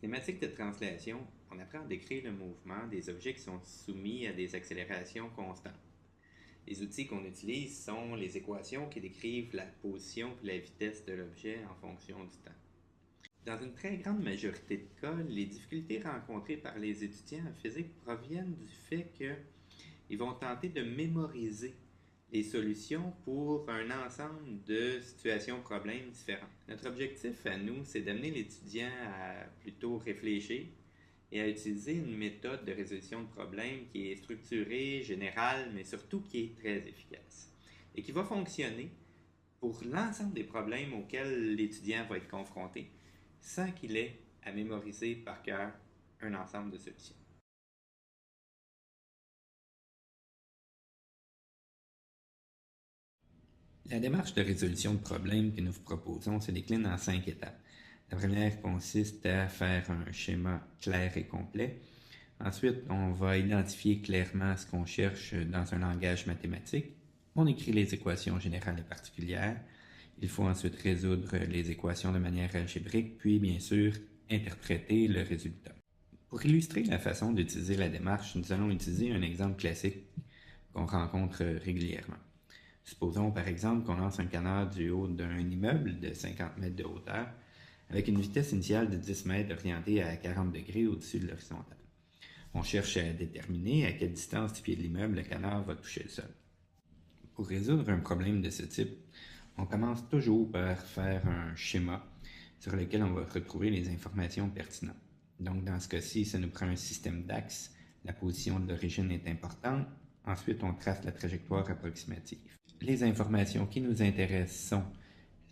Cinématique de translation, on apprend à décrire le mouvement des objets qui sont soumis à des accélérations constantes. Les outils qu'on utilise sont les équations qui décrivent la position et la vitesse de l'objet en fonction du temps. Dans une très grande majorité de cas, les difficultés rencontrées par les étudiants en physique proviennent du fait qu'ils vont tenter de mémoriser les solutions pour un ensemble de situations, problèmes différents. Notre objectif à nous, c'est d'amener l'étudiant à plutôt réfléchir et à utiliser une méthode de résolution de problèmes qui est structurée, générale, mais surtout qui est très efficace et qui va fonctionner pour l'ensemble des problèmes auxquels l'étudiant va être confronté sans qu'il ait à mémoriser par cœur un ensemble de solutions. La démarche de résolution de problèmes que nous vous proposons se décline en 5 étapes. La première consiste à faire un schéma clair et complet. Ensuite, on va identifier clairement ce qu'on cherche dans un langage mathématique. On écrit les équations générales et particulières. Il faut ensuite résoudre les équations de manière algébrique, puis bien sûr interpréter le résultat. Pour illustrer la façon d'utiliser la démarche, nous allons utiliser un exemple classique qu'on rencontre régulièrement. Supposons par exemple qu'on lance un canard du haut d'un immeuble de 50 mètres de hauteur avec une vitesse initiale de 10 mètres orientée à 40 degrés au-dessus de l'horizontale. On cherche à déterminer à quelle distance du pied de l'immeuble le canard va toucher le sol. Pour résoudre un problème de ce type, on commence toujours par faire un schéma sur lequel on va retrouver les informations pertinentes. Donc dans ce cas-ci, ça nous prend un système d'axes. La position de l'origine est importante. Ensuite, on trace la trajectoire approximative. Les informations qui nous intéressent sont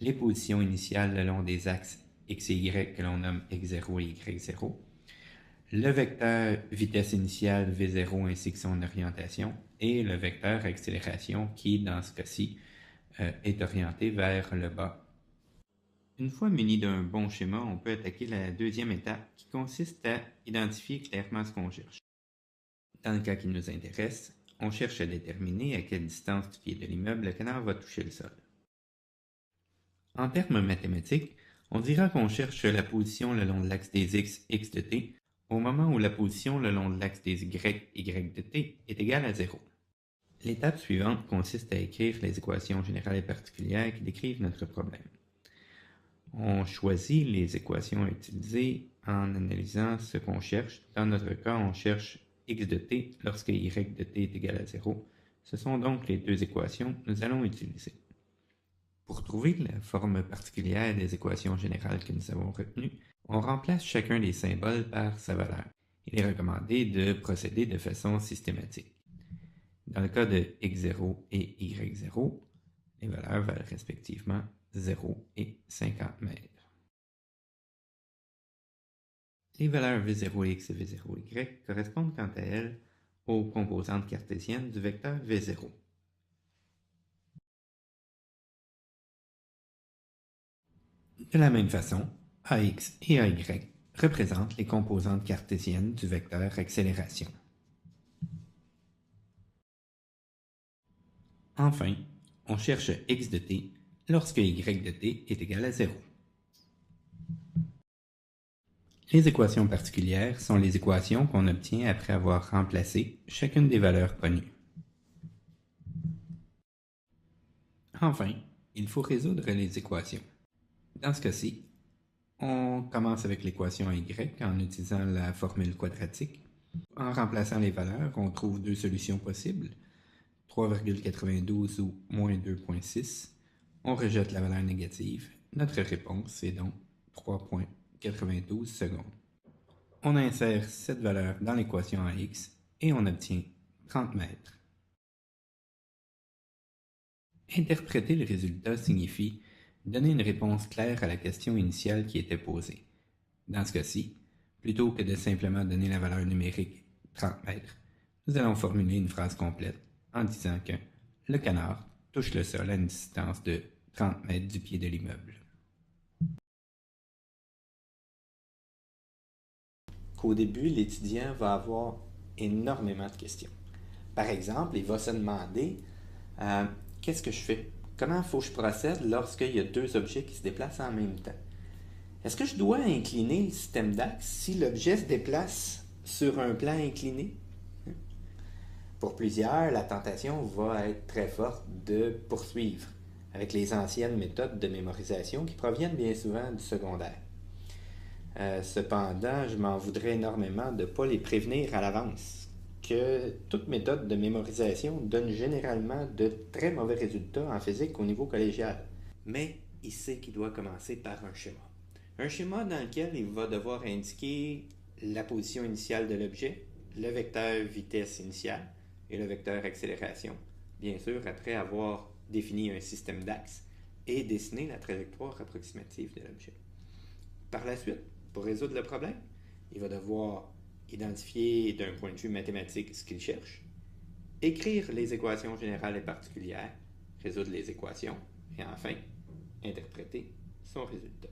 les positions initiales le long des axes x et y que l'on nomme x0 et y0, le vecteur vitesse initiale v0 ainsi que son orientation et le vecteur accélération qui, dans ce cas-ci, est orienté vers le bas. Une fois muni d'un bon schéma, on peut attaquer la deuxième étape qui consiste à identifier clairement ce qu'on cherche. Dans le cas qui nous intéresse, on cherche à déterminer à quelle distance du pied de l'immeuble le canard va toucher le sol. En termes mathématiques, on dira qu'on cherche la position le long de l'axe des x, x de t, au moment où la position le long de l'axe des y, y de t est égale à 0. L'étape suivante consiste à écrire les équations générales et particulières qui décrivent notre problème. On choisit les équations à utiliser en analysant ce qu'on cherche. Dans notre cas, on cherche x de t lorsque y de t est égal à 0. Ce sont donc les deux équations que nous allons utiliser. Pour trouver la forme particulière des équations générales que nous avons retenues, on remplace chacun des symboles par sa valeur. Il est recommandé de procéder de façon systématique. Dans le cas de x0 et y0, les valeurs valent respectivement 0 et 50 mètres. Les valeurs v0x et v0y correspondent quant à elles aux composantes cartésiennes du vecteur v0. De la même façon, ax et ay représentent les composantes cartésiennes du vecteur accélération. Enfin, on cherche x de t lorsque y de t est égal à 0. Les équations particulières sont les équations qu'on obtient après avoir remplacé chacune des valeurs connues. Enfin, il faut résoudre les équations. Dans ce cas-ci, on commence avec l'équation y en utilisant la formule quadratique. En remplaçant les valeurs, on trouve deux solutions possibles, 3,92 ou moins 2,6. On rejette la valeur négative. Notre réponse est donc 3,92 secondes. On insère cette valeur dans l'équation AX et on obtient 30 mètres. Interpréter le résultat signifie donner une réponse claire à la question initiale qui était posée. Dans ce cas-ci, plutôt que de simplement donner la valeur numérique 30 mètres, nous allons formuler une phrase complète en disant que le canard touche le sol à une distance de 30 mètres du pied de l'immeuble. Qu'au début, l'étudiant va avoir énormément de questions. Par exemple, il va se demander qu'est-ce que je fais? Comment il faut que je procède lorsqu'il y a deux objets qui se déplacent en même temps? Est-ce que je dois incliner le système d'axe si l'objet se déplace sur un plan incliné? Pour plusieurs, la tentation va être très forte de poursuivre avec les anciennes méthodes de mémorisation qui proviennent bien souvent du secondaire. Cependant, je m'en voudrais énormément de ne pas les prévenir à l'avance que toute méthode de mémorisation donne généralement de très mauvais résultats en physique au niveau collégial. Mais il sait qu'il doit commencer par un schéma. Un schéma dans lequel il va devoir indiquer la position initiale de l'objet, le vecteur vitesse initiale et le vecteur accélération, bien sûr après avoir défini un système d'axe et dessiné la trajectoire approximative de l'objet. Par la suite, pour résoudre le problème, il va devoir identifier d'un point de vue mathématique ce qu'il cherche, écrire les équations générales et particulières, résoudre les équations et enfin interpréter son résultat.